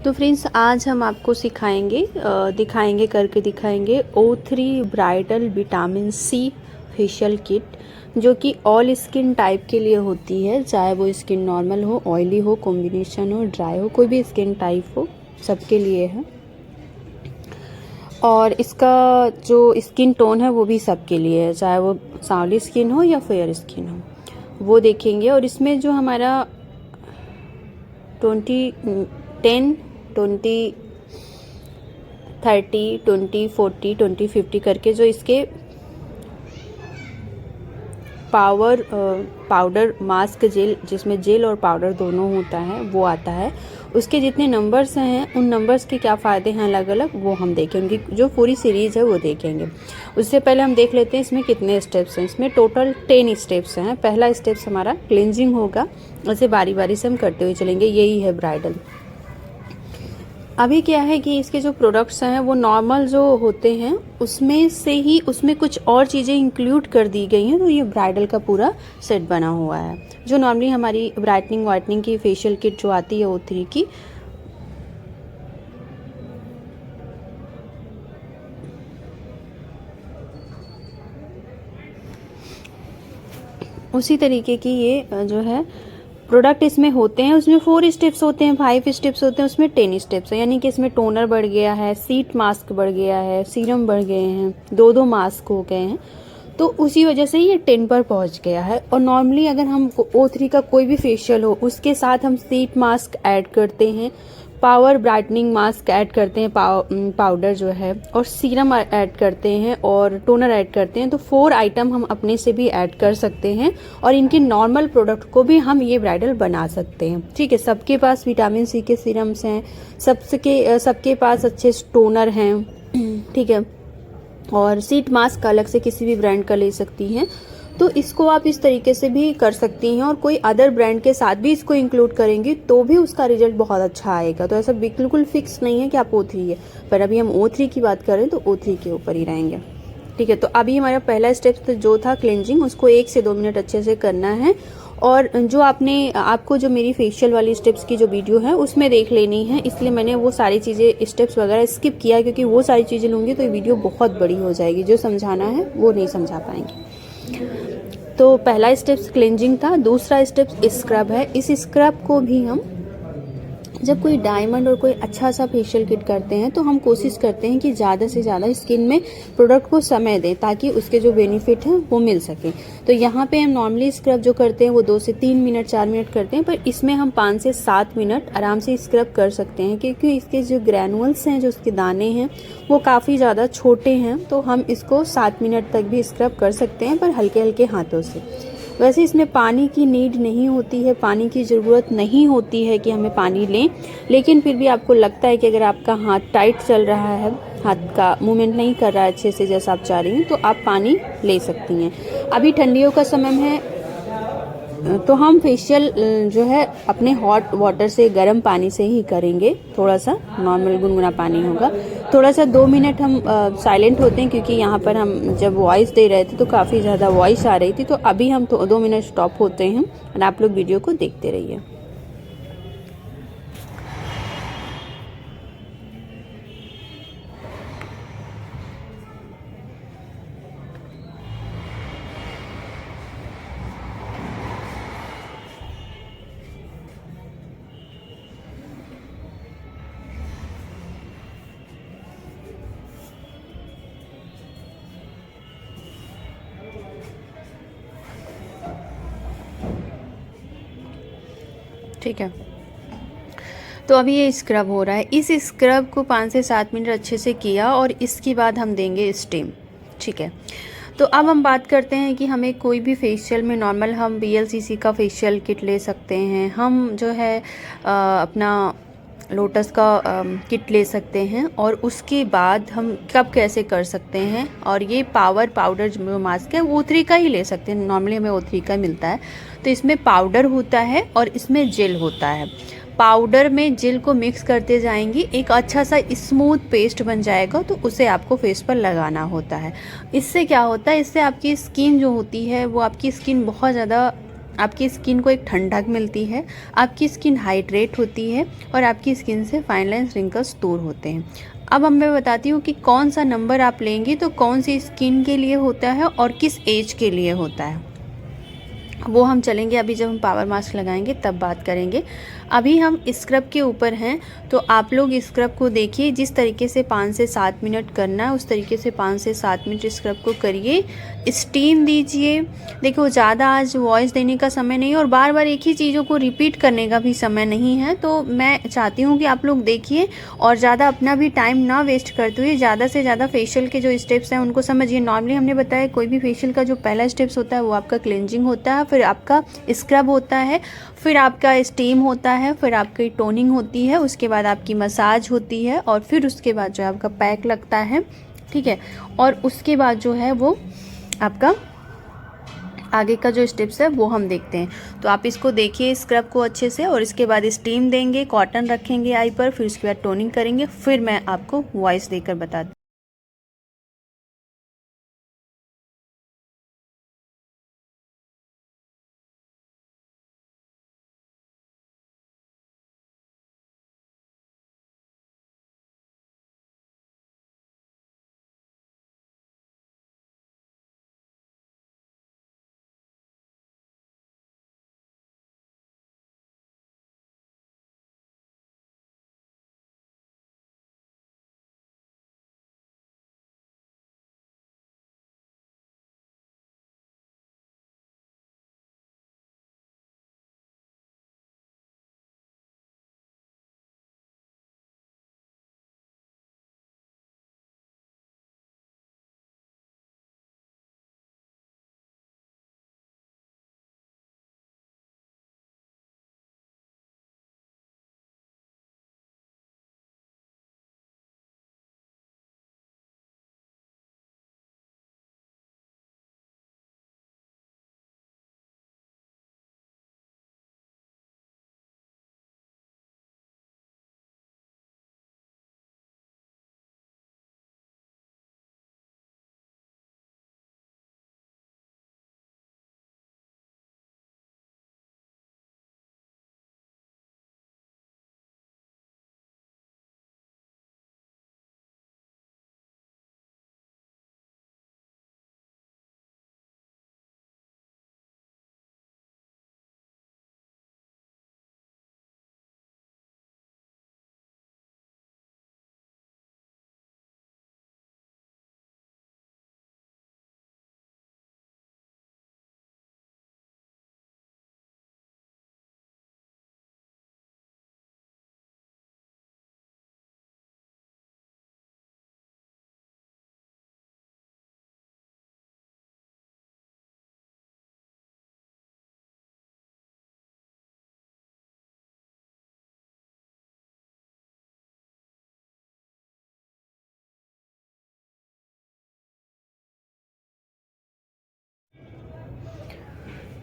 तो फ्रेंड्स आज हम आपको दिखाएंगे करके दिखाएंगे O3 bridal vitamin C facial kit, जो कि ऑल स्किन टाइप के लिए होती है। चाहे वो स्किन नॉर्मल हो, ऑयली हो, कॉम्बिनेशन हो, ड्राई हो, कोई भी स्किन टाइप हो, सबके लिए है। और इसका जो स्किन टोन है वो भी सबके लिए है, चाहे वो सांवली स्किन हो या फेयर स्किन हो, वो देखेंगे। और इसमें जो हमारा 20, 10, 20, 30, 20, 40, 20, 50 करके जो इसके पाउडर मास्क जेल, जिसमें जेल और पाउडर दोनों होता है, वो आता है। उसके जितने नंबर्स हैं, उन नंबर्स के क्या फ़ायदे हैं अलग अलग, वो हम देखेंगे। जो पूरी सीरीज़ है वो देखेंगे। उससे पहले हम देख लेते हैं इसमें कितने स्टेप्स हैं। इसमें टोटल 10 स्टेप्स हैं। पहला स्टेप्स हमारा क्लिनजिंग होगा। ऐसे बारी बारी से हम करते हुए चलेंगे। यही है ब्राइडल। अभी क्या है कि इसके जो प्रोडक्ट्स हैं वो नॉर्मल जो होते हैं उसमें से ही उसमें कुछ और चीज़ें इंक्लूड कर दी गई हैं, तो ये ब्राइडल का पूरा सेट बना हुआ है। जो नॉर्मली हमारी ब्राइटनिंग वाइटनिंग की फेशियल किट जो आती है O3 की, उसी तरीके की ये जो है प्रोडक्ट इसमें होते हैं। उसमें 4 स्टेप्स होते हैं, 5 स्टेप्स होते हैं, उसमें 10 स्टेप्स है। यानी कि इसमें टोनर बढ़ गया है, सीट मास्क बढ़ गया है, सीरम बढ़ गए हैं, 2-2 मास्क हो गए हैं। तो उसी वजह से ये 10 पर पहुंच गया है। और नॉर्मली अगर हम O3 का कोई भी फेशियल हो, उसके साथ हम सीट मास्क ऐड करते हैं, पावर ब्राइटनिंग मास्क ऐड करते हैं, पाउडर जो है, और सीरम ऐड करते हैं, और टोनर ऐड करते हैं, तो 4 आइटम हम अपने से भी ऐड कर सकते हैं। और इनके नॉर्मल प्रोडक्ट को भी हम ये ब्राइडल बना सकते हैं। ठीक है, सबके पास विटामिन सी के सीरम्स हैं, सबके पास अच्छे टोनर हैं। ठीक है, और सीट मास्क अलग से किसी भी ब्रांड का ले सकती हैं। तो इसको आप इस तरीके से भी कर सकती हैं, और कोई अदर ब्रांड के साथ भी इसको इंक्लूड करेंगी तो भी उसका रिजल्ट बहुत अच्छा आएगा। तो ऐसा बिल्कुल फिक्स नहीं है कि आप O3 है, पर अभी हम O3 की बात करें तो O3 के ऊपर ही रहेंगे। ठीक है, तो अभी हमारा पहला स्टेप जो था क्लेंजिंग, उसको 1 से 2 मिनट अच्छे से करना है। और जो आपको जो मेरी फेशियल वाली स्टेप्स की जो वीडियो है उसमें देख लेनी है, इसलिए मैंने वो सारी चीज़ें स्टेप्स वगैरह स्किप किया, क्योंकि वो सारी चीज़ें लूँगी तो ये वीडियो बहुत बड़ी हो जाएगी। जो समझाना है वो नहीं समझा पाएंगे। तो पहला स्टेप्स क्लेंजिंग था। दूसरा स्टेप स्क्रब है। इस स्क्रब को भी हम जब कोई डायमंड और कोई अच्छा सा फेशियल किट करते हैं तो हम कोशिश करते हैं कि ज़्यादा से ज़्यादा स्किन में प्रोडक्ट को समय दें, ताकि उसके जो बेनिफिट हैं वो मिल सके। तो यहाँ पे हम नॉर्मली स्क्रब जो करते हैं वो 2 से 3 मिनट 4 मिनट करते हैं, पर इसमें हम 5 से 7 मिनट आराम से स्क्रब कर सकते हैं, क्योंकि इसके जो ग्रैनुअल्स हैं, जो इसके दाने हैं, वो काफ़ी ज़्यादा छोटे हैं। तो हम इसको 7 मिनट तक भी स्क्रब कर सकते हैं, पर हल्के हल्के हाथों से। वैसे इसमें पानी की नीड नहीं होती है, पानी की ज़रूरत नहीं होती है कि हमें पानी लें, लेकिन फिर भी आपको लगता है कि अगर आपका हाथ टाइट चल रहा है, हाथ का मूवमेंट नहीं कर रहा है अच्छे से जैसा आप चाह रही हैं, तो आप पानी ले सकती हैं। अभी ठंडियों का समय है, तो हम फेशियल जो है अपने हॉट वाटर से, गर्म पानी से ही करेंगे। थोड़ा सा नॉर्मल गुनगुना पानी होगा। थोड़ा सा 2 मिनट हम साइलेंट होते हैं, क्योंकि यहाँ पर हम जब वॉइस दे रहे थे तो काफ़ी ज़्यादा वॉइस आ रही थी। तो अभी हम 2 मिनट स्टॉप होते हैं, और आप लोग वीडियो को देखते रहिए। ठीक है, तो अभी ये स्क्रब हो रहा है। इस स्क्रब को 5 से 7 मिनट अच्छे से किया, और इसके बाद हम देंगे स्टीम। ठीक है, तो अब हम बात करते हैं कि हमें कोई भी फेशियल में नॉर्मल हम VLCC का फेशियल किट ले सकते हैं, हम जो है अपना लोटस का किट ले सकते हैं, और उसके बाद हम कब कैसे कर सकते हैं। और ये पावर पाउडर जो मास्क है वो O3 का ही ले सकते हैं, नॉर्मली हमें O3 का मिलता है। तो इसमें पाउडर होता है और इसमें जेल होता है। पाउडर में जेल को मिक्स करते जाएंगी, एक अच्छा सा स्मूथ पेस्ट बन जाएगा, तो उसे आपको फेस पर लगाना होता है। इससे क्या होता है, इससे आपकी स्किन जो होती है वो आपकी स्किन बहुत ज़्यादा आपकी स्किन को एक ठंडक मिलती है, आपकी स्किन हाइड्रेट होती है और आपकी स्किन से फाइन लाइन्स रिंकल्स दूर होते हैं। अब मैं बताती हूँ कि कौन सा नंबर आप लेंगे तो कौन सी स्किन के लिए होता है और किस एज के लिए होता है, वो हम चलेंगे अभी जब हम पावर मास्क लगाएंगे तब बात करेंगे। अभी हम स्क्रब के ऊपर हैं, तो आप लोग स्क्रब को देखिए, जिस तरीके से 5 से 7 मिनट करना है उस तरीके से 5 से 7 मिनट स्क्रब को करिए, स्टीम दीजिए। देखो ज़्यादा आज वॉइस देने का समय नहीं और बार बार एक ही चीज़ों को रिपीट करने का भी समय नहीं है, तो मैं चाहती हूँ कि आप लोग देखिए और ज़्यादा अपना भी टाइम ना वेस्ट करते हुए ज़्यादा से ज़्यादा फेशियल के जो स्टेप्स हैं उनको समझिए। नॉर्मली हमने बताया कोई भी फेशियल का जो पहला स्टेप्स होता है वो आपका क्लेंजिंग होता है, फिर आपका स्क्रब होता है, फिर आपका स्टीम होता है, फिर आपकी टोनिंग होती है, उसके बाद आपकी मसाज होती है और फिर उसके बाद जो है आपका पैक लगता है, ठीक है। और उसके बाद जो है वो आपका आगे का जो स्टेप्स है वो हम देखते हैं। तो आप इसको देखिए स्क्रब को अच्छे से, और इसके बाद स्टीम देंगे, कॉटन रखेंगे आई पर, फिर उसके बाद टोनिंग करेंगे, फिर मैं आपको वॉइस देकर बता दूँ।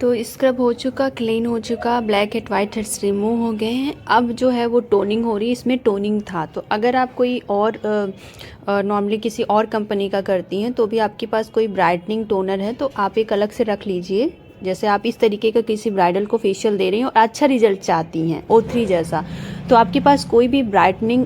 तो स्क्रब हो चुका, क्लीन हो चुका, black head white heads remove हो गए हैं। अब जो है वो टोनिंग हो रही है, इसमें टोनिंग था। तो अगर आप कोई और नॉर्मली किसी और कंपनी का करती हैं तो भी आपके पास कोई ब्राइटनिंग टोनर है तो आप एक अलग से रख लीजिए। जैसे आप इस तरीके का किसी ब्राइडल को फेशियल दे रही हैं और अच्छा रिजल्ट चाहती हैं O3 जैसा, तो आपके पास कोई भी ब्राइटनिंग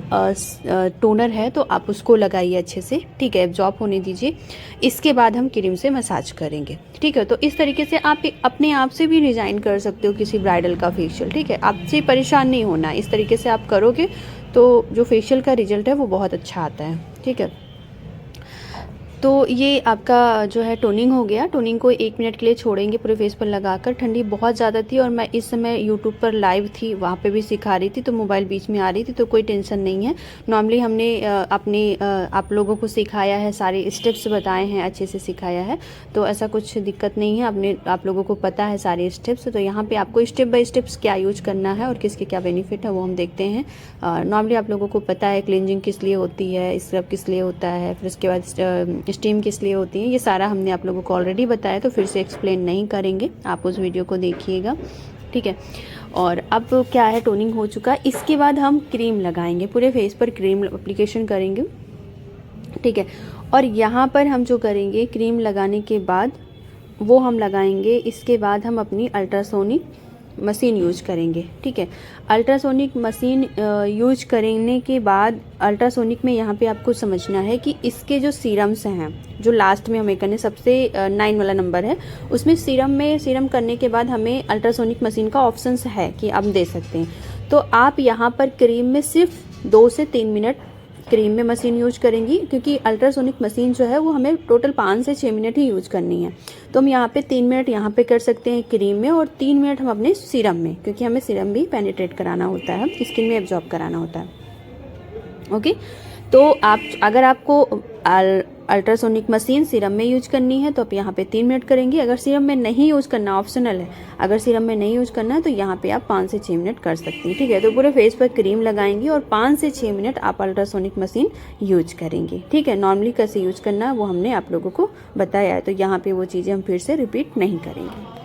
टोनर है तो आप उसको लगाइए अच्छे से, ठीक है, एब्जॉर्ब होने दीजिए। इसके बाद हम क्रीम से मसाज करेंगे, ठीक है। तो इस तरीके से आप अपने आप से भी डिज़ाइन कर सकते हो किसी ब्राइडल का फेशियल, ठीक है। आपसे परेशान नहीं होना, इस तरीके से आप करोगे तो जो फेशियल का रिजल्ट है वो बहुत अच्छा आता है, ठीक है। तो ये आपका जो है टोनिंग हो गया। टोनिंग को 1 मिनट के लिए छोड़ेंगे पूरे फेस पर लगाकर। ठंडी बहुत ज़्यादा थी और मैं इस समय यूट्यूब पर लाइव थी, वहाँ पे भी सिखा रही थी, तो मोबाइल बीच में आ रही थी, तो कोई टेंशन नहीं है। नॉर्मली हमने आप लोगों को सिखाया है, सारे स्टेप्स बताए हैं, अच्छे से सिखाया है, तो ऐसा कुछ दिक्कत नहीं है। आप लोगों को पता है सारे स्टेप्स। तो यहाँ पर आपको स्टेप बाई स्टेप्स क्या यूज करना है और किसके क्या बेनिफिट है वो हम देखते हैं। नॉर्मली आप लोगों को पता है क्लिनजिंग किस लिए होती है, स्क्रब किस लिए होता है, फिर उसके बाद स्टीम किस लिए होती है, ये सारा हमने आप लोगों को ऑलरेडी बताया, तो फिर से एक्सप्लेन नहीं करेंगे, आप उस वीडियो को देखिएगा, ठीक है। और अब क्या है, टोनिंग हो चुका। इसके बाद हम क्रीम लगाएंगे, पूरे फेस पर क्रीम एप्लीकेशन करेंगे, ठीक है। और यहाँ पर हम जो करेंगे, क्रीम लगाने के बाद वो हम लगाएंगे। इसके बाद हम अपनी अल्ट्रासोनिक मशीन यूज करेंगे। ठीक है, अल्ट्रासोनिक मशीन यूज करने के बाद अल्ट्रासोनिक में यहाँ पे आपको समझना है कि इसके जो सीरम्स हैं, जो लास्ट में हमें करने सबसे 9 वाला नंबर है, उसमें सीरम करने के बाद हमें अल्ट्रासोनिक मशीन का ऑप्शंस है कि आप दे सकते हैं। तो आप यहाँ पर क्रीम में सिर्फ 2 से 3 मिनट क्रीम में मशीन यूज करेंगी, क्योंकि अल्ट्रासोनिक मशीन जो है वो हमें टोटल 5 से 6 मिनट ही यूज करनी है। तो हम यहाँ पे 3 मिनट यहाँ पे कर सकते हैं क्रीम में, और 3 मिनट हम अपने सीरम में, क्योंकि हमें सीरम भी पेनिट्रेट कराना होता है, स्किन में एब्जॉर्ब कराना होता है। ओके, तो आप अगर आपको अल्ट्रासोनिक मशीन सीरम में यूज करनी है तो आप यहाँ पे 3 मिनट करेंगे। अगर सीरम में नहीं यूज करना, ऑप्शनल है, अगर सीरम में नहीं यूज करना है तो यहाँ पे आप 5 से 6 मिनट कर सकती हैं। ठीक है, तो पूरे फेस पर क्रीम लगाएंगी और 5 से 6 मिनट आप अल्ट्रासोनिक मशीन यूज करेंगे। ठीक है, नॉर्मली कैसे यूज करना है वो हमने आप लोगों को बताया है, तो यहाँ पे वो चीज़ें हम फिर से रिपीट नहीं करेंगे।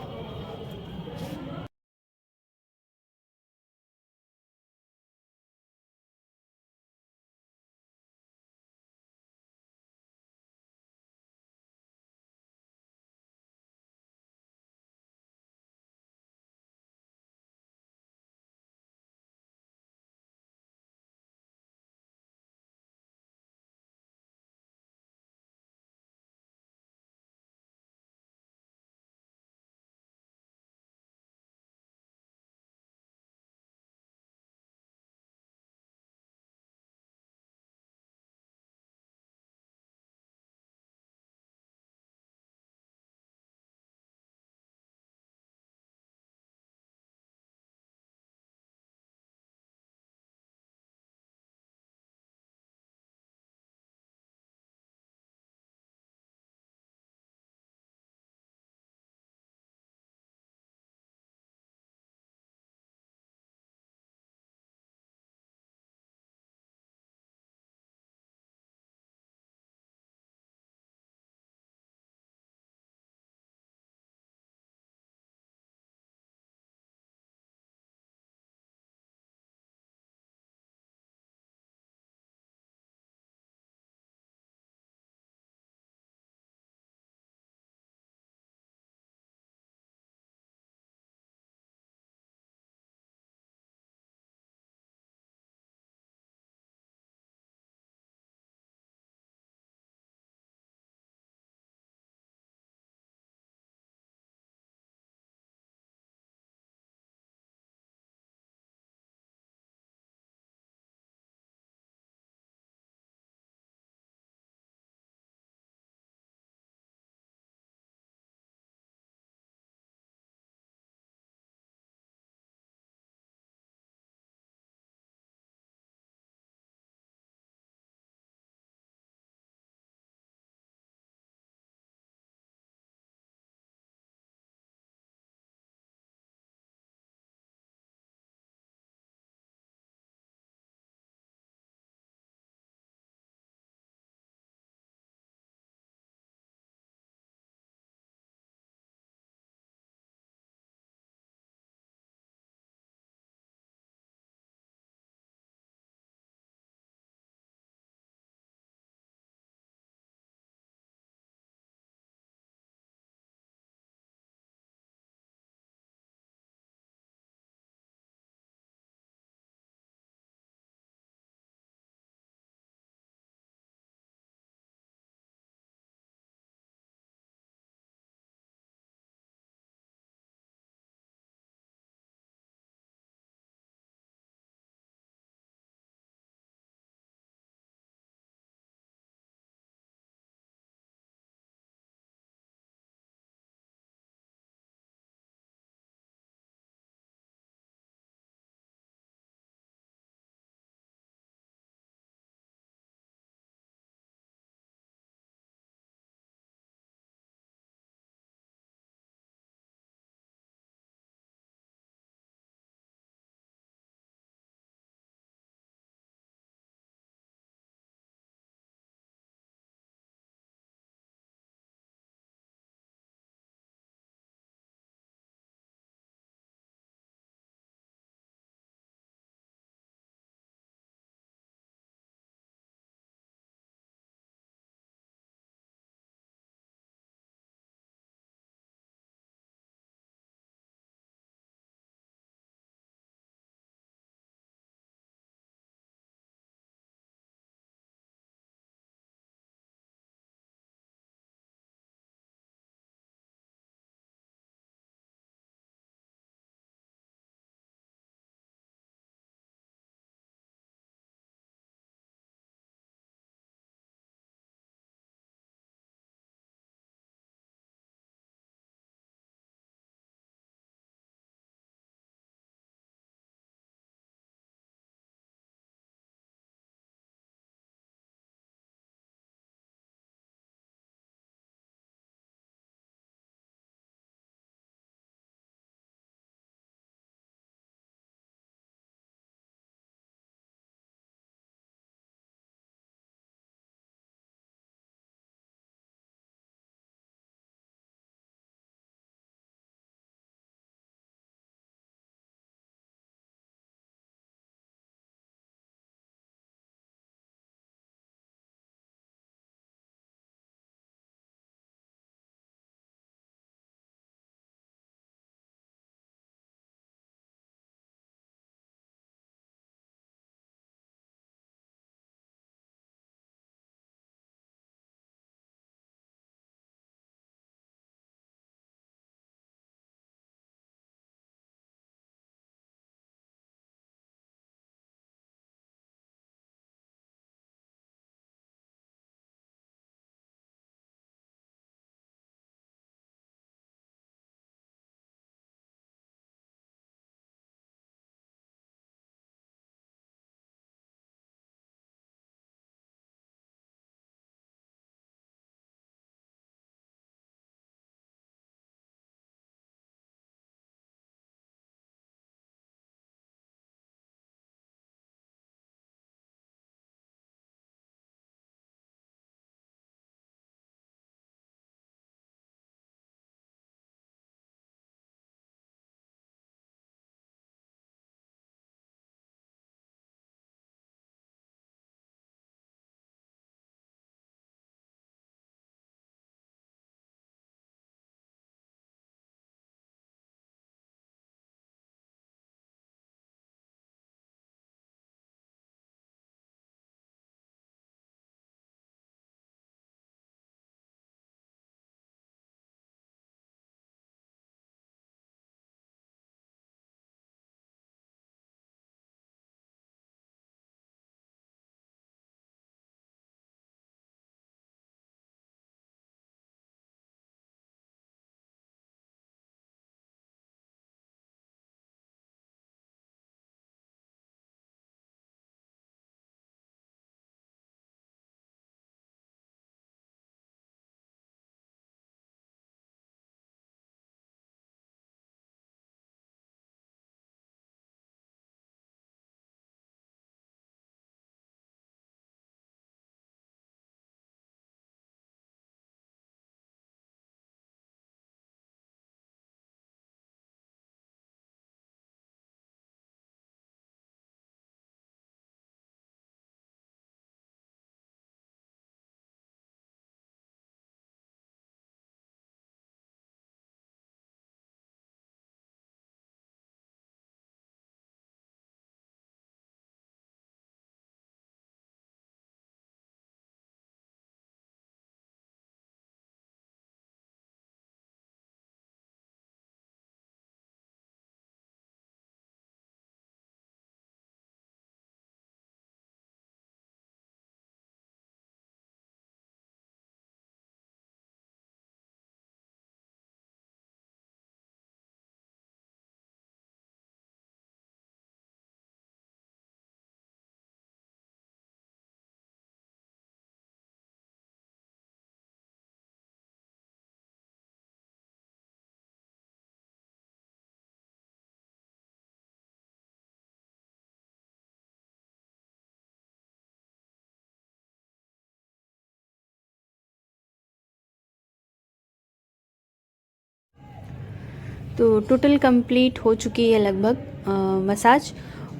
तो टोटल कंप्लीट हो चुकी है लगभग मसाज।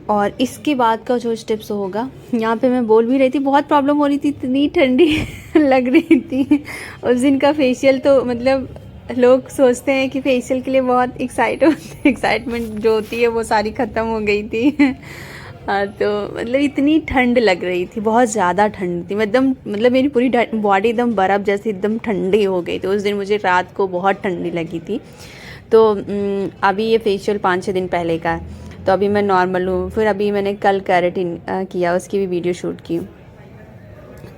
और इसके बाद का जो स्टेप्स होगा, यहाँ पे मैं बोल भी रही थी, बहुत प्रॉब्लम हो रही थी, इतनी ठंडी लग रही थी उस दिन का फेशियल। तो मतलब लोग सोचते हैं कि फेशियल के लिए बहुत एक्साइटमेंट जो होती है वो सारी ख़त्म हो गई थी। हाँ, तो मतलब इतनी ठंड लग रही थी, बहुत ज़्यादा ठंड थी, मतलब मेरी पूरी बॉडी एकदम बर्फ़ जैसी एकदम ठंडी हो गई थी। उस दिन मुझे रात को बहुत ठंडी लगी थी। तो अभी ये फेशियल 5-6 दिन पहले का है, तो अभी मैं नॉर्मल हूँ। फिर अभी मैंने कल केराटिन किया, उसकी भी वीडियो शूट की।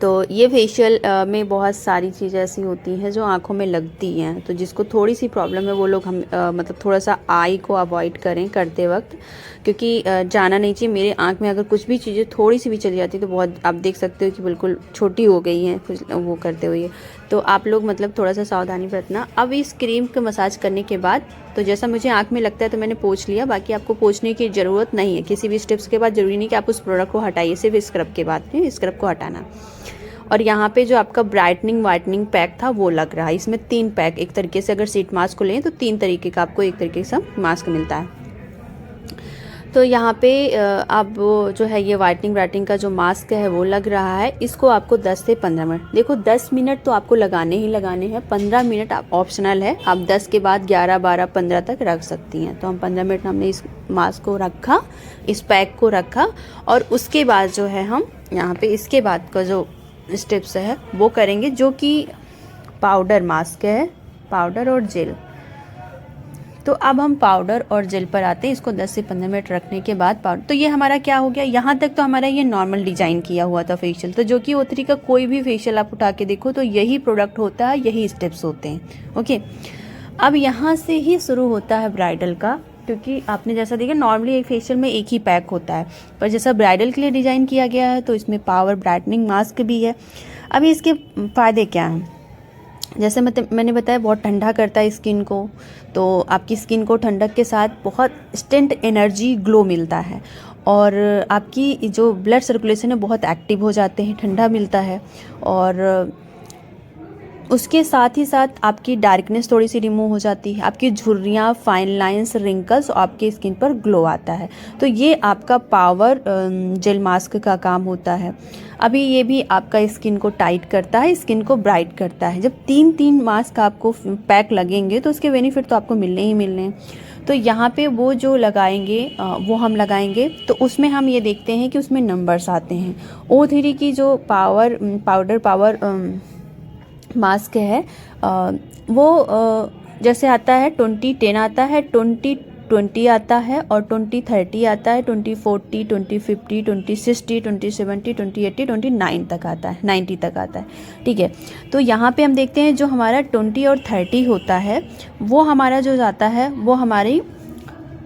तो ये फेशियल में बहुत सारी चीज़ें ऐसी होती हैं जो आँखों में लगती हैं, तो जिसको थोड़ी सी प्रॉब्लम है वो लोग हम मतलब थोड़ा सा आई को अवॉइड करें करते वक्त, क्योंकि जाना नहीं चाहिए। मेरे आँख में अगर कुछ भी चीज़ें थोड़ी सी भी चली जाती है तो बहुत, आप देख सकते हो कि बिल्कुल छोटी हो गई हैं कुछ वो करते हुए। तो आप लोग मतलब थोड़ा सा सावधानी बरतना। अब इस क्रीम का मसाज करने के बाद तो जैसा मुझे आँख में लगता है तो मैंने पोंछ लिया, बाकी आपको पोंछने की ज़रूरत नहीं है। किसी भी स्टेप्स के बाद ज़रूरी नहीं कि आप उस प्रोडक्ट को हटाइए, सिर्फ स्क्रब के बाद में स्क्रब को हटाना। और यहाँ पे जो आपका ब्राइटनिंग वाइटनिंग पैक था वो लग रहा है। इसमें 3 पैक, एक तरीके से अगर शीट मास्क को लें तो 3 तरीके का आपको एक तरीके से मास्क मिलता है। तो यहाँ पे अब जो है ये वाइटनिंग ब्राइटनिंग का जो मास्क है वो लग रहा है। इसको आपको 10 से 15 मिनट, देखो 10 मिनट तो आपको लगाने ही लगाने हैं, 15 मिनट आप ऑप्शनल है, आप 10 के बाद 11, 12, 15 तक रख सकती हैं। तो हम 15 मिनट हमने इस मास्क को रखा, इस पैक को रखा, और उसके बाद जो है हम यहाँ पे इसके बाद का जो स्टेप्स है वो करेंगे, जो कि पाउडर मास्क है, पाउडर और जेल। तो अब हम पाउडर और जेल पर आते हैं। इसको 10 से 15 मिनट रखने के बाद पाउडर, तो ये हमारा क्या हो गया, यहाँ तक तो हमारा ये नॉर्मल डिजाइन किया हुआ था फेशियल। तो जो कि O3 का कोई भी फेशियल आप उठा के देखो तो यही प्रोडक्ट होता है, यही स्टेप्स होते हैं। ओके, अब यहाँ से ही शुरू होता है ब्राइडल का, क्योंकि आपने जैसा देखा नॉर्मली एक फेशियल में एक ही पैक होता है, पर जैसा ब्राइडल के लिए डिज़ाइन किया गया है तो इसमें पावर ब्राइटनिंग मास्क भी है। अभी इसके फ़ायदे क्या हैं, जैसे मैंने बताया बहुत ठंडा करता है स्किन को, तो आपकी स्किन को ठंडक के साथ बहुत इंस्टेंट एनर्जी ग्लो मिलता है, और आपकी जो ब्लड सर्कुलेशन है बहुत एक्टिव हो जाते हैं, ठंडा मिलता है। और उसके साथ ही साथ आपकी डार्कनेस थोड़ी सी रिमूव हो जाती है, आपकी झुर्रियाँ, फाइन लाइंस, रिंकल्स, आपके स्किन पर ग्लो आता है। तो ये आपका पावर जेल मास्क का काम होता है। अभी ये भी आपका स्किन को टाइट करता है, स्किन को ब्राइट करता है। जब 3 मास्क आपको पैक लगेंगे तो उसके बेनिफिट तो आपको मिलने ही मिलने हैं। तो यहाँ पे वो जो लगाएंगे वो हम लगाएंगे, तो उसमें हम ये देखते हैं कि उसमें नंबर्स आते हैं। O3 की जो पावर मास्क है वो जैसे आता है 20-10 आता है, 20-20 आता है, और 20-30 आता है, 20-40, 20-50, 20-60, 20-70, 20-80, 29 तक आता है, 90 तक आता है। ठीक है, तो यहाँ पे हम देखते हैं जो हमारा 20 और 30 होता है वो हमारा जो जाता है वो हमारी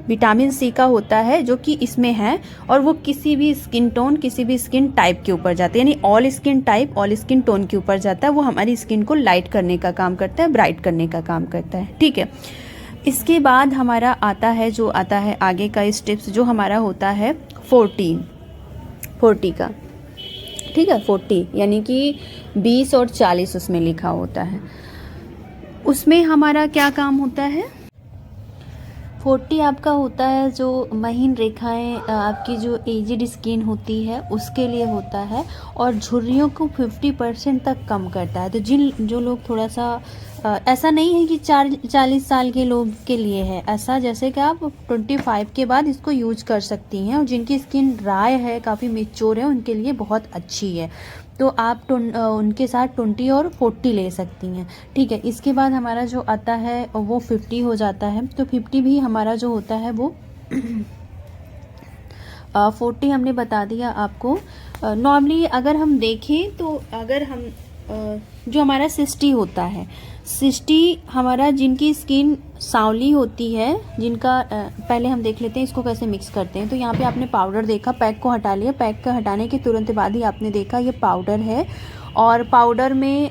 विटामिन सी का होता है, जो कि इसमें है, और वो किसी भी स्किन टोन, किसी भी स्किन टाइप के ऊपर जाता है, यानी all skin type, all skin tone के ऊपर जाता है। वो हमारी स्किन को लाइट करने का काम करता है, ब्राइट करने का काम करता है। ठीक है, इसके बाद हमारा आता है जो आता है आगे का स्टेप्स, जो हमारा होता है 40 का। ठीक है, 40 यानी कि 20 और 40 उसमें लिखा होता है। उसमें हमारा क्या काम होता है, 40 आपका होता है जो महीन रेखाएं, आपकी जो एजिड स्किन होती है उसके लिए होता है, और झुर्रियों को 50% तक कम करता है। तो जो लोग थोड़ा सा ऐसा नहीं है कि 40 साल के लोग के लिए है, ऐसा जैसे कि आप 25 के बाद इसको यूज कर सकती हैं, और जिनकी स्किन ड्राई है, काफ़ी मेच्योर है, उनके लिए बहुत अच्छी है। तो आप उनके साथ 20 और 40 ले सकती हैं। ठीक है, इसके बाद हमारा जो आता है वो 50 हो जाता है। तो 50 भी हमारा जो होता है वो 40 हमने बता दिया आपको। नॉर्मली अगर हम देखें तो अगर हम जो हमारा 60 होता है, 60 हमारा जिनकी स्किन सांवली होती है, जिनका पहले हम देख लेते हैं इसको कैसे मिक्स करते हैं। तो यहाँ पे आपने पाउडर देखा, पैक को हटा लिया, पैक को हटाने के तुरंत बाद ही आपने देखा ये पाउडर है, और पाउडर में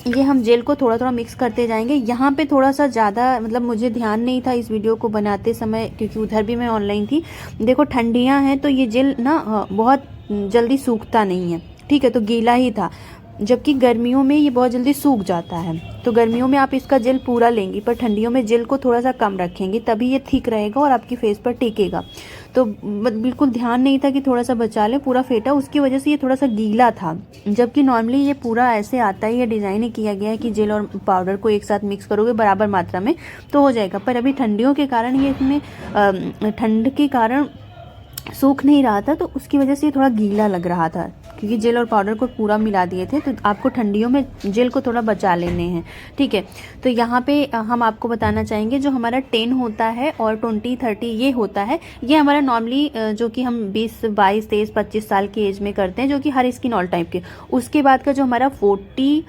ये हम जेल को थोड़ा थोड़ा मिक्स करते जाएंगे। यहाँ पे थोड़ा सा ज़्यादा मतलब मुझे ध्यान नहीं था इस वीडियो को बनाते समय, क्योंकि उधर भी मैं ऑनलाइन थी। देखो ठंडियाँ हैं तो ये जेल ना बहुत जल्दी सूखता नहीं है। ठीक है, तो गीला ही था, जबकि गर्मियों में ये बहुत जल्दी सूख जाता है। तो गर्मियों में आप इसका जेल पूरा लेंगी, पर ठंडियों में जेल को थोड़ा सा कम रखेंगी, तभी ये ठीक रहेगा और आपकी फेस पर टिकेगा। तो बिल्कुल ध्यान नहीं था कि थोड़ा सा बचा लें, पूरा फेटा, उसकी वजह से ये थोड़ा सा गीला था। जबकि नॉर्मली ये पूरा ऐसे आता ही है, डिज़ाइन ही किया गया है कि जेल और पाउडर को एक साथ मिक्स करोगे बराबर मात्रा में तो हो जाएगा। पर अभी ठंडियों के कारण ये इसमें ठंड के कारण सूख नहीं रहा था, तो उसकी वजह से ये थोड़ा गीला लग रहा था, क्योंकि जेल और पाउडर को पूरा मिला दिए थे। तो आपको ठंडियों में जेल को थोड़ा बचा लेने हैं, ठीक है। तो यहाँ पे हम आपको बताना चाहेंगे, जो हमारा 10 होता है और 20, 30 ये होता है, ये हमारा नॉर्मली जो कि हम 20, 22, 23, 25 साल की एज में करते हैं, जो कि हर स्किन ऑल टाइप के। उसके बाद का जो हमारा 40,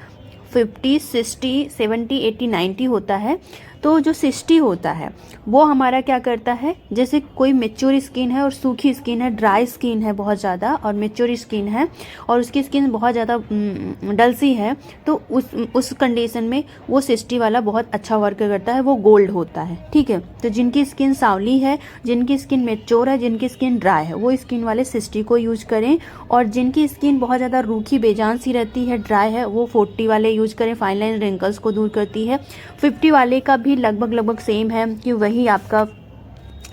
50, 60, 70, 80, 90 होता है, तो जो 60 होता है वो हमारा क्या करता है, जैसे कोई मेच्योर स्किन है और सूखी स्किन है, ड्राई स्किन है बहुत ज़्यादा और मेच्योर स्किन है और उसकी स्किन बहुत ज़्यादा डल सी है, तो उस कंडीशन में वो 60 वाला बहुत अच्छा वर्क करता है, वो गोल्ड होता है, ठीक है। तो जिनकी स्किन सांवली है, जिनकी स्किन मेच्योर है, जिनकी स्किन ड्राई है, वो स्किन वाले 60 को यूज करें। और जिनकी स्किन बहुत ज़्यादा रूखी बेजान सी रहती है, ड्राई है, वो 40 वाले यूज करें, फाइन लाइन रिंकल्स को दूर करती है। 50 वाले का भी लगभग सेम है कि वही आपका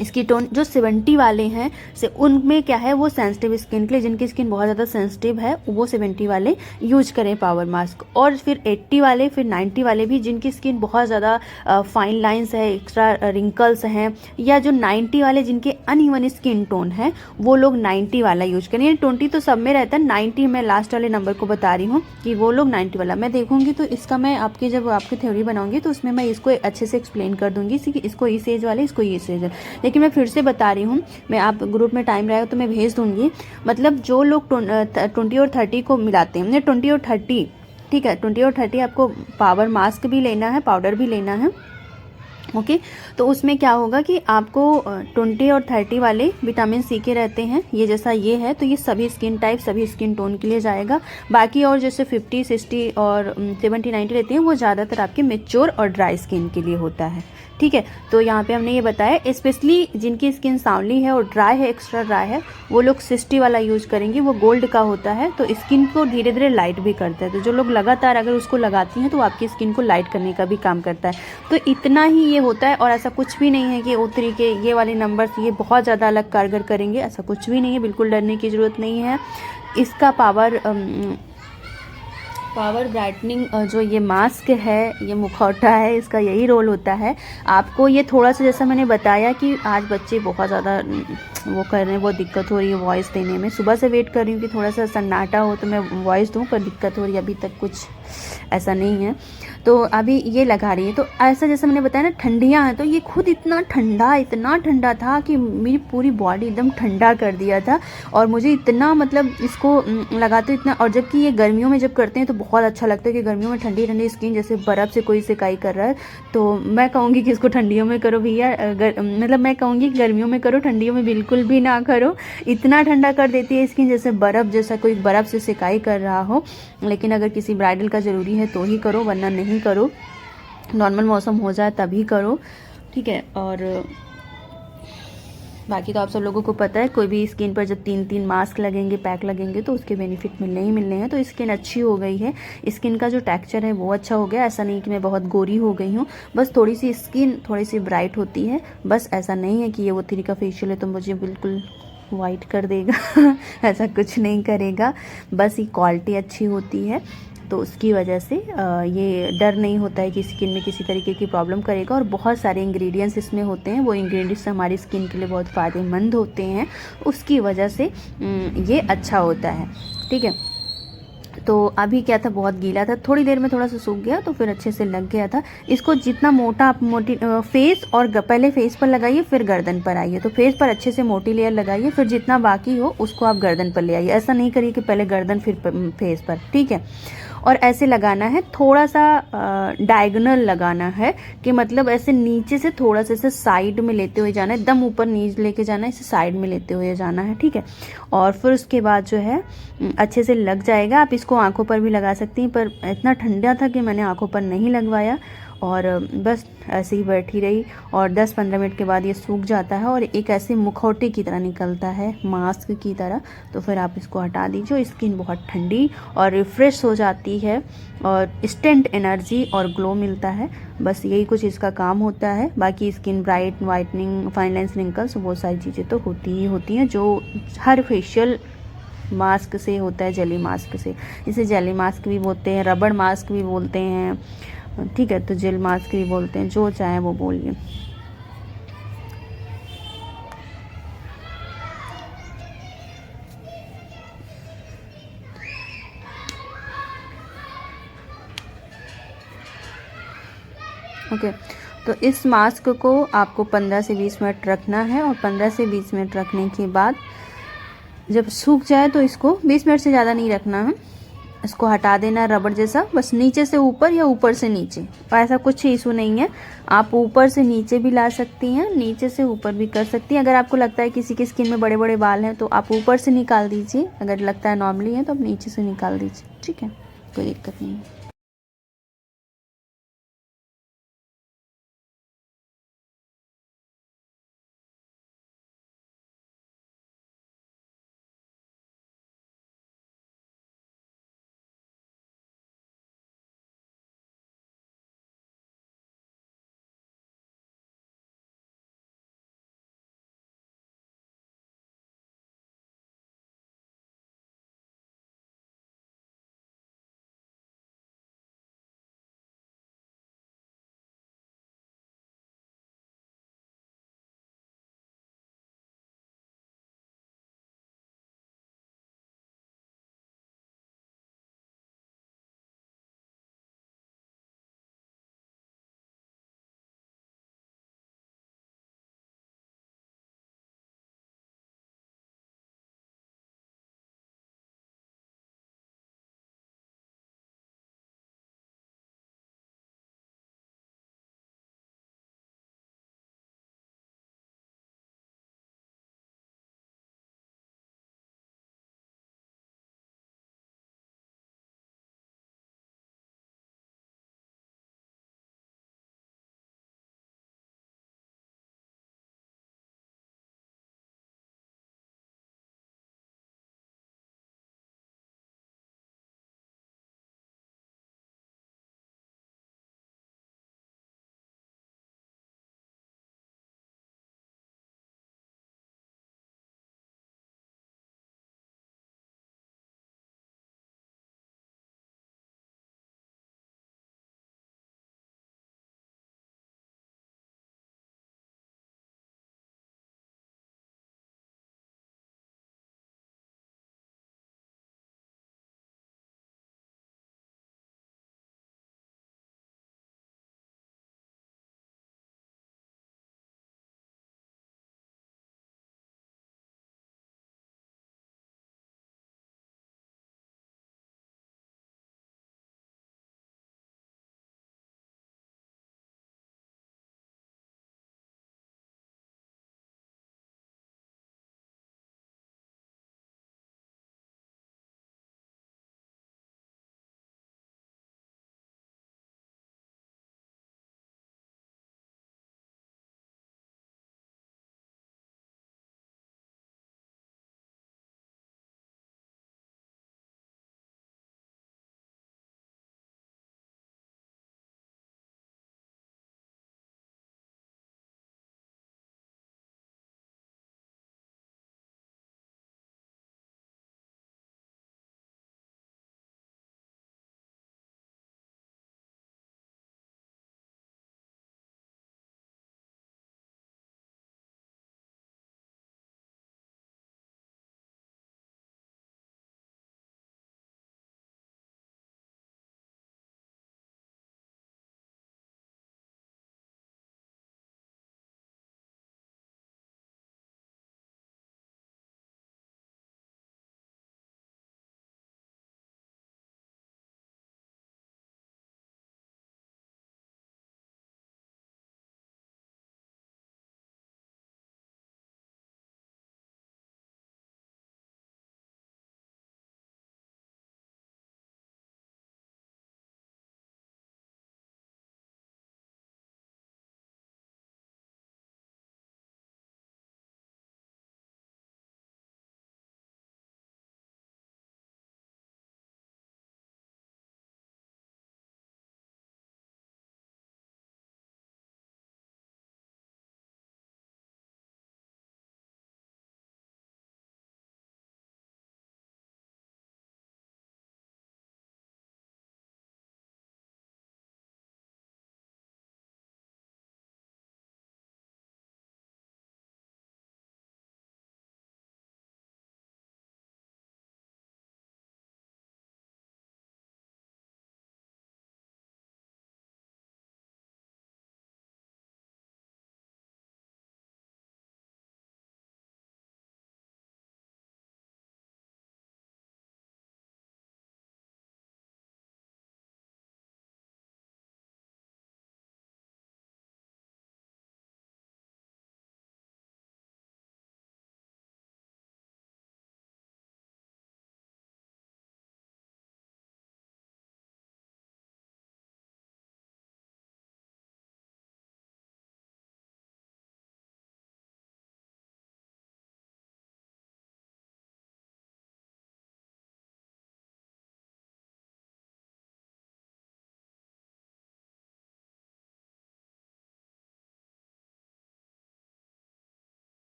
इसकी टोन। जो 70 वाले हैं से उनमें क्या है, वो सेंसिटिव स्किन के लिए, जिनकी स्किन बहुत ज़्यादा सेंसिटिव है, वो 70 वाले यूज करें पावर मास्क। और फिर 80 वाले, फिर 90 वाले भी, जिनकी स्किन बहुत ज़्यादा फाइन लाइंस है, एक्स्ट्रा रिंकल्स हैं, या जो 90 वाले जिनके अनइवन स्किन टोन है, वो लोग 90 वाला यूज करें। यानी 20 तो सब में रहता है, 90 मैं लास्ट वाले नंबर को बता रही हूँ कि वो लोग 90 वाला। मैं देखूंगी तो इसका मैं आपकी जब आपकी थ्योरी बनाऊंगी तो उसमें मैं इसको अच्छे से एक्सप्लेन कर दूंगी कि इसको इस एज वाले, इसको ये एज। लेकिन मैं फिर से बता रही हूँ, मैं आप ग्रुप में टाइम रहेगा तो मैं भेज दूँगी। मतलब जो लोग 20 और 30 को मिलाते हैं, 20 और 30, ठीक है, 20 और 30 आपको पावर मास्क भी लेना है, पाउडर भी लेना है, ओके। तो उसमें क्या होगा कि आपको 20 और 30 वाले विटामिन सी के रहते हैं, ये जैसा ये है, तो ये सभी स्किन टाइप, सभी स्किन टोन के लिए जाएगा। बाकी और जैसे 50, 60 और 70, 90 रहती हैं, वो ज़्यादातर आपके मेच्योर और ड्राई स्किन के लिए होता है, ठीक है। तो यहाँ पे हमने ये बताया, स्पेशली जिनकी स्किन सांवली है और ड्राई है, एक्स्ट्रा ड्राई है, वो लोग 60 वाला यूज करेंगे, वो गोल्ड का होता है, तो स्किन को धीरे धीरे लाइट भी करता है। तो जो लोग लगातार अगर उसको लगाती हैं तो आपकी स्किन को लाइट करने का भी काम करता है। तो इतना ही ये होता है, और ऐसा कुछ भी नहीं है कि वो तरीके ये वाले नंबर्स ये बहुत ज़्यादा अलग कारगर करेंगे, ऐसा कुछ भी नहीं है, बिल्कुल डरने की ज़रूरत नहीं है। इसका पावर ब्राइटनिंग जो ये मास्क है, ये मुखौटा है, इसका यही रोल होता है। आपको ये थोड़ा सा, जैसा मैंने बताया कि आज बच्चे बहुत ज़्यादा वो कर रहे हैं, बहुत दिक्कत हो रही है वॉइस देने में। सुबह से वेट कर रही हूँ कि थोड़ा सा सन्नाटा हो तो मैं वॉइस दूँ, पर दिक्कत हो रही है, अभी तक कुछ ऐसा नहीं है। तो अभी ये लगा रही है, तो ऐसा जैसे मैंने बताया ना, ठंडियाँ हैं, तो ये खुद इतना ठंडा था कि मेरी पूरी बॉडी एकदम ठंडा कर दिया था। और मुझे इतना, मतलब इसको लगाते इतना, और जबकि ये गर्मियों में जब करते हैं तो बहुत अच्छा लगता है कि गर्मियों में ठंडी ठंडी स्किन, जैसे बर्फ़ से कोई सेकाई कर रहा है। तो मैं कहूँगी कि इसको ठंडियों में करो भैया, मतलब मैं कहूँगी कि गर्मियों में करो, ठंडियों में बिल्कुल भी ना करो। इतना ठंडा कर देती है स्किन, जैसे बर्फ़, जैसा कोई बर्फ़ से सेकाई कर रहा हो। लेकिन अगर किसी ब्राइडल का ज़रूरी है तो ही करो, वरना नहीं करो। नॉर्मल मौसम हो जाए तभी करो, ठीक है। और बाकी तो आप सब लोगों को पता है, कोई भी स्किन पर जब 3-3 मास्क लगेंगे, पैक लगेंगे, तो उसके बेनिफिट मिलने ही मिलने हैं। तो स्किन अच्छी हो गई है, स्किन का जो टेक्सचर है वो अच्छा हो गया। ऐसा नहीं कि मैं बहुत गोरी हो गई हूँ, बस थोड़ी सी स्किन थोड़ी सी ब्राइट होती है, बस। ऐसा नहीं है कि ये वो 3 का फेशियल है तो मुझे बिल्कुल वाइट कर देगा ऐसा कुछ नहीं करेगा, बस ये क्वालिटी अच्छी होती है, तो उसकी वजह से ये डर नहीं होता है कि स्किन में किसी तरीके की प्रॉब्लम करेगा। और बहुत सारे इंग्रेडिएंट्स इसमें होते हैं, वो इंग्रेडिएंट्स हमारी स्किन के लिए बहुत फ़ायदेमंद होते हैं, उसकी वजह से ये अच्छा होता है, ठीक है। तो अभी क्या था, बहुत गीला था, थोड़ी देर में थोड़ा सा सूख गया, तो फिर अच्छे से लग गया था। इसको जितना मोटा आप फेस, और पहले फेस पर लगाइए, फिर गर्दन पर आइए। तो फेस पर अच्छे से मोटी लेयर लगाइए, फिर जितना बाकी हो उसको आप गर्दन पर ले आइए। ऐसा नहीं करिए कि पहले गर्दन फिर फेस पर, ठीक है। और ऐसे लगाना है, थोड़ा सा डायगोनल लगाना है, कि मतलब ऐसे नीचे से थोड़ा सा ऐसे साइड में लेते हुए जाना है, एकदम ऊपर नीचे लेके जाना है, इसे साइड में लेते हुए जाना है, ठीक है। और फिर उसके बाद जो है अच्छे से लग जाएगा। आप इसको आंखों पर भी लगा सकती हैं, पर इतना ठंडा था कि मैंने आंखों पर नहीं लगवाया। और बस ऐसे ही बैठी रही और 10-15 मिनट के बाद ये सूख जाता है और एक ऐसे मुखौटे की तरह निकलता है, मास्क की तरह। तो फिर आप इसको हटा दीजिए। स्किन बहुत ठंडी और रिफ़्रेश हो जाती है और इंस्टेंट एनर्जी और ग्लो मिलता है। बस यही कुछ इसका काम होता है। बाकी skin bright, whitening, fine lines, wrinkles वो सारी चीज़ें तो होती ही होती हैं जो हर फेशियल मास्क से होता है, जेली मास्क से। इसे जेली मास्क भी बोलते हैं, रबड़ मास्क भी बोलते हैं, ठीक है, तो जेल मास्क भी बोलते हैं, जो चाहे वो बोलिए। ओके, तो इस मास्क को आपको 15 से 20 मिनट रखना है और 15 से 20 मिनट रखने के बाद जब सूख जाए तो इसको 20 मिनट से ज़्यादा नहीं रखना है, इसको हटा देना है रबड़ जैसा, बस नीचे से ऊपर या ऊपर से नीचे। और ऐसा कुछ इशू नहीं है, आप ऊपर से नीचे भी ला सकती हैं, नीचे से ऊपर भी कर सकती हैं। अगर आपको लगता है किसी की स्किन में बड़े बड़े बाल हैं तो आप ऊपर से निकाल दीजिए, अगर लगता है नॉर्मली है तो आप नीचे से निकाल दीजिए, ठीक है, कोई दिक्कत नहीं है।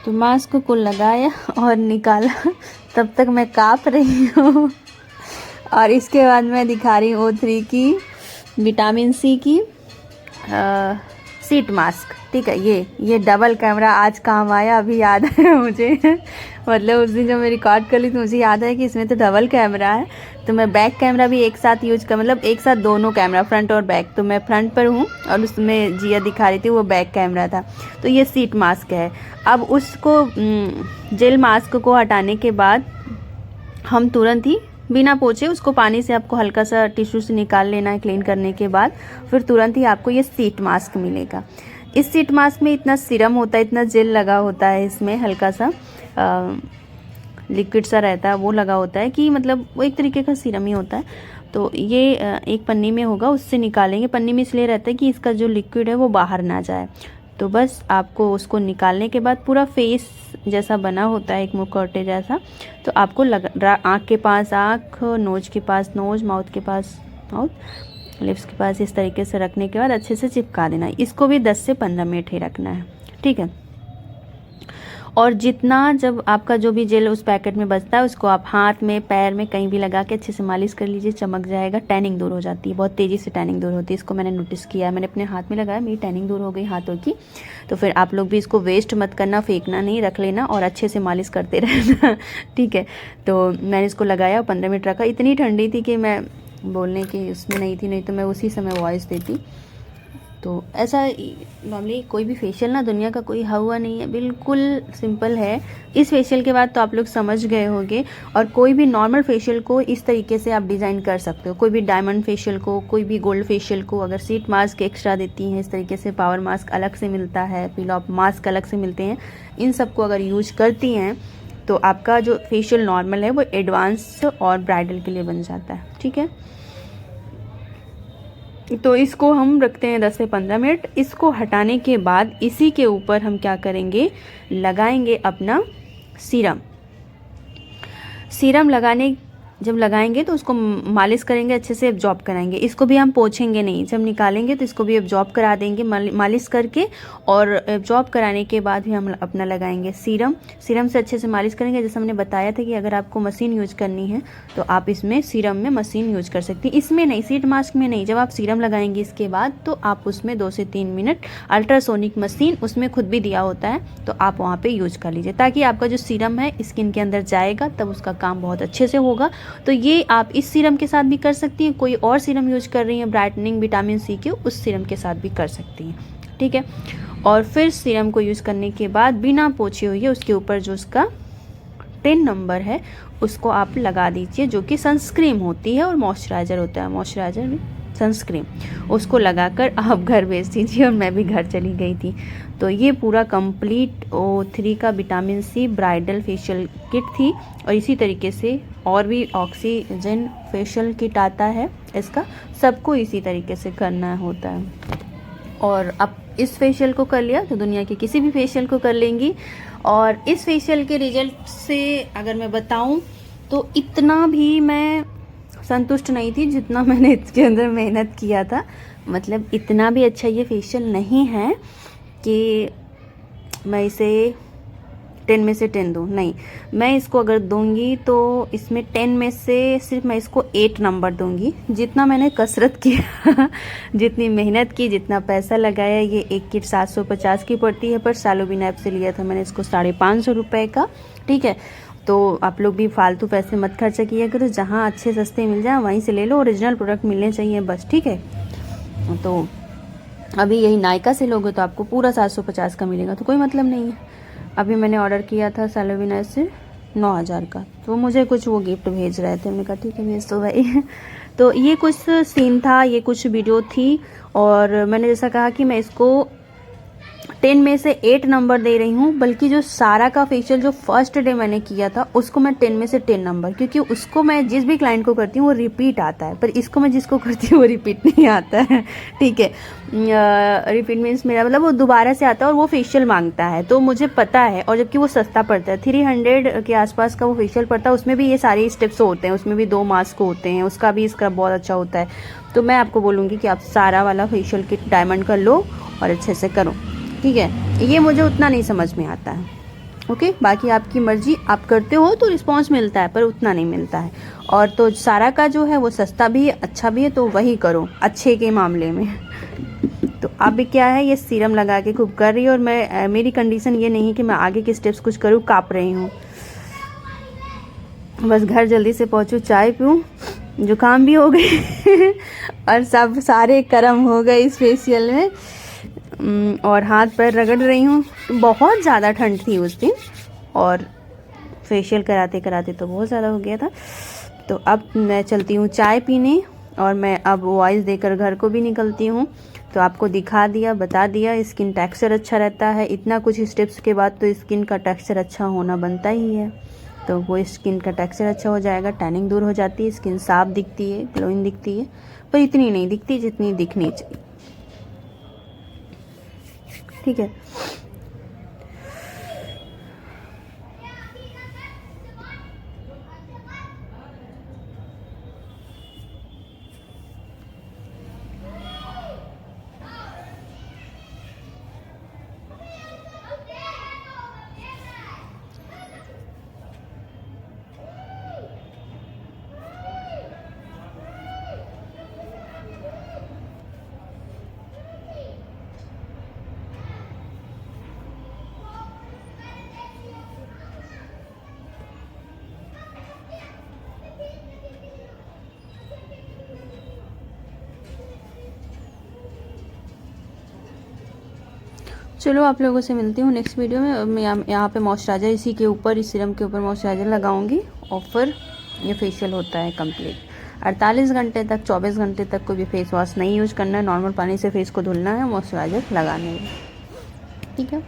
तो मास्क को लगाया और निकाला, तब तक मैं काँप रही हूँ। और इसके बाद मैं दिखा रही हूँ O3 की विटामिन सी की सीट मास्क। ठीक है, ये डबल कैमरा आज काम आया, अभी याद है मुझे। मतलब उस दिन जब मैं रिकॉर्ड कर ली तो मुझे याद है कि इसमें तो डबल कैमरा है, तो मैं बैक कैमरा भी एक साथ यूज कर, मतलब एक साथ दोनों कैमरा फ्रंट और बैक, तो मैं फ्रंट पर हूँ और उसमें जिया दिखा रही थी वो बैक कैमरा था। तो ये सीट मास्क है। अब उसको जेल मास्क को हटाने के बाद हम तुरंत ही बिना पोछे उसको पानी से आपको हल्का सा टिश्यू से निकाल लेना है क्लीन करने के बाद, फिर तुरंत ही आपको ये सीट मास्क मिलेगा। इस सीट मास्क में इतना सीरम होता है, इतना जेल लगा होता है, इसमें हल्का सा लिक्विड सा रहता है वो लगा होता है कि मतलब वो एक तरीके का सीरम ही होता है। तो ये एक पन्नी में होगा, उससे निकालेंगे। पन्नी में इसलिए रहता है कि इसका जो लिक्विड है वो बाहर ना जाए। तो बस आपको उसको निकालने के बाद पूरा फेस जैसा बना होता है, एक मुखौटे जैसा, तो आपको आँख के पास आँख, नोज के पास नोज, माउथ के पास माउथ, लिप्स के पास इस तरीके से रखने के बाद अच्छे से चिपका देना है। इसको भी 10 से 15 मिनट ही रखना है। ठीक है, और जितना जब आपका जो भी जेल उस पैकेट में बचता है उसको आप हाथ में, पैर में, कहीं भी लगा के अच्छे से मालिश कर लीजिए, चमक जाएगा। टैनिंग दूर हो जाती है, बहुत तेज़ी से टैनिंग दूर होती है। इसको मैंने नोटिस किया, मैंने अपने हाथ में लगाया, मेरी टैनिंग दूर हो गई हाथों की। तो फिर आप लोग भी इसको वेस्ट मत करना, फेंकना नहीं, रख लेना और अच्छे से मालिश करते रहना। ठीक है, तो मैंने इसको लगाया, 15 मिनट रखा। इतनी ठंडी थी कि मैं बोलने की उसमें नहीं थी, नहीं तो मैं उसी समय वॉइस देती। तो ऐसा नॉर्मली कोई भी फेशियल ना दुनिया का कोई हुआ नहीं है, बिल्कुल सिंपल है। इस फेशियल के बाद तो आप लोग समझ गए होंगे। और कोई भी नॉर्मल फेशियल को इस तरीके से आप डिज़ाइन कर सकते हो। कोई भी डायमंड फेशियल को, कोई भी गोल्ड फेशियल को अगर सीट मास्क एक्स्ट्रा देती हैं, इस तरीके से पावर मास्क अलग से मिलता है, पील ऑफ मास्क अलग से मिलते हैं, इन सबको अगर यूज करती हैं तो आपका जो फेशियल नॉर्मल है वो एडवांस और ब्राइडल के लिए बन जाता है। ठीक है, तो इसको हम रखते हैं 10 से 15 मिनट। इसको हटाने के बाद इसी के ऊपर हम क्या करेंगे, लगाएंगे अपना सीरम। सीरम जब लगाएंगे तो उसको मालिश करेंगे, अच्छे से एब्जॉर्ब कराएंगे। इसको भी हम पोंछेंगे नहीं, जब निकालेंगे तो इसको भी एब्जॉर्ब करा देंगे मालिश करके। और एब्जॉर्ब कराने के बाद भी हम अपना लगाएंगे सीरम। सीरम से अच्छे से मालिश करेंगे। जैसे हमने बताया था कि अगर आपको मशीन यूज करनी है तो आप इसमें सीरम में मशीन यूज कर सकती हैं, इसमें नहीं, सीट मास्क में नहीं। जब आप सीरम लगाएंगे इसके बाद तो आप उसमें 2 से 3 मिनट अल्ट्रासोनिक मशीन उसमें खुद भी दिया होता है, तो आप वहाँ पर यूज कर लीजिए, ताकि आपका जो सीरम है स्किन के अंदर जाएगा, तब उसका काम बहुत अच्छे से होगा। तो ये आप इस सीरम के साथ भी कर सकती हैं। कोई और सीरम यूज कर रही हैं ब्राइटनिंग विटामिन सी के, उस सीरम के साथ भी कर सकती हैं। ठीक है, और फिर सीरम को यूज़ करने के बाद बिना पोछे हुए उसके ऊपर जो उसका 10 नंबर है उसको आप लगा दीजिए, जो कि सनस्क्रीन होती है और मॉइस्चराइज़र होता है, मॉइस्चराइज़र में सनस्क्रीन, उसको लगाकर आप घर भेज दीजिए। और मैं भी घर चली गई थी। तो ये पूरा कंप्लीट O3 का vitamin C bridal facial kit थी। और इसी तरीके से और भी ऑक्सीजन फेशियल किट आता है, इसका सबको इसी तरीके से करना होता है। और अब इस फेशियल को कर लिया तो दुनिया के किसी भी फेशियल को कर लेंगी। और इस फेशियल के रिजल्ट से अगर मैं बताऊं तो इतना भी मैं संतुष्ट नहीं थी जितना मैंने इसके अंदर मेहनत किया था। मतलब इतना भी अच्छा ये फेशियल नहीं है कि मैं इसे 10 में से 10 दूँ, नहीं। मैं इसको अगर दूंगी तो इसमें 10 में से सिर्फ मैं इसको 8 नंबर दूंगी। जितना मैंने कसरत किया, जितनी मेहनत की, जितना पैसा लगाया, ये एक किट 750 की पड़ती है, पर सालोबिन ऐप से लिया था मैंने इसको 550 रुपये का। ठीक है, तो आप लोग भी फालतू पैसे मत खर्चा किया करो, जहाँ अच्छे सस्ते मिल जाए वहीं से ले लो, ओरिजिनल प्रोडक्ट मिलने चाहिए बस। ठीक है, तो अभी यही नायका से लोगे तो आपको पूरा 750 का मिलेगा, तो कोई मतलब नहीं है। अभी मैंने ऑर्डर किया था सालोबिन ऐप से 9000 का, तो मुझे कुछ वो गिफ्ट भेज रहे थे, मैंने कहा ठीक है भेज दो भाई। तो ये कुछ सीन था, ये कुछ वीडियो थी। और मैंने जैसा कहा कि मैं इसको 10 में से 8 नंबर दे रही हूँ, बल्कि जो सारा का फेशियल जो फर्स्ट डे मैंने किया था उसको मैं 10 में से 10 नंबर, क्योंकि उसको मैं जिस भी क्लाइंट को करती हूँ वो रिपीट आता है, पर इसको मैं जिसको करती हूँ वो रिपीट नहीं आता है। ठीक है, रिपीट मीन्स मेरा मतलब वो दोबारा से आता है और वो फेशियल मांगता है, तो मुझे पता है। और जबकि वो सस्ता पड़ता है, 300 के आसपास का वो फेशियल पड़ता है, उसमें भी ये सारे स्टेप्स होते हैं, उसमें भी 2 मास्क होते हैं, उसका भी स्क्रब बहुत अच्छा होता है। तो मैं आपको बोलूँगी कि आप सारा वाला फेशियल किट डायमंड का लो और अच्छे से करो। ठीक है, ये मुझे उतना नहीं समझ में आता है। ओके, बाकी आपकी मर्जी, आप करते हो तो रिस्पांस मिलता है पर उतना नहीं मिलता है। और तो सारा का जो है वो सस्ता भी है, अच्छा भी है, तो वही करो अच्छे के मामले में। तो अब क्या है, ये सीरम लगा के खूब कर रही है, और मेरी कंडीशन ये नहीं कि मैं आगे के स्टेप्स कुछ करूँ, काँप रही हूँ। बस घर जल्दी से पहुँचूँ, चाय पीऊँ, जुकाम भी हो गई और सब सारे कर्म हो गए इस फेशियल में। और हाथ पैर रगड़ रही हूँ। बहुत ज़्यादा ठंड थी उस दिन, और फेशियल कराते कराते तो बहुत ज़्यादा हो गया था। तो अब मैं चलती हूँ चाय पीने, और मैं अब वॉइस देकर घर को भी निकलती हूँ। तो आपको दिखा दिया, बता दिया, स्किन टेक्सचर अच्छा रहता है। इतना कुछ स्टेप्स के बाद तो स्किन का टेक्सचर अच्छा होना बनता ही है। तो वो स्किन का टेक्सचर अच्छा हो जाएगा, टैनिंग दूर हो जाती है, स्किन साफ दिखती है, ग्लोइंग दिखती है, पर इतनी नहीं दिखती जितनी दिखनी चाहिए। ठीक है। चलो आप लोगों से मिलती हूँ नेक्स्ट वीडियो में। मैं यहाँ पे मॉइस्चराइज़र इसी के ऊपर, इस सीरम के ऊपर मॉइस्चराइज़र लगाऊंगी, और फिर ये फेशियल होता है कंप्लीट। 48 घंटे तक, 24 घंटे तक कोई भी फेस वॉश नहीं यूज करना है, नॉर्मल पानी से फेस को धुलना है, मॉइस्चराइज़र लगाने है। ठीक है।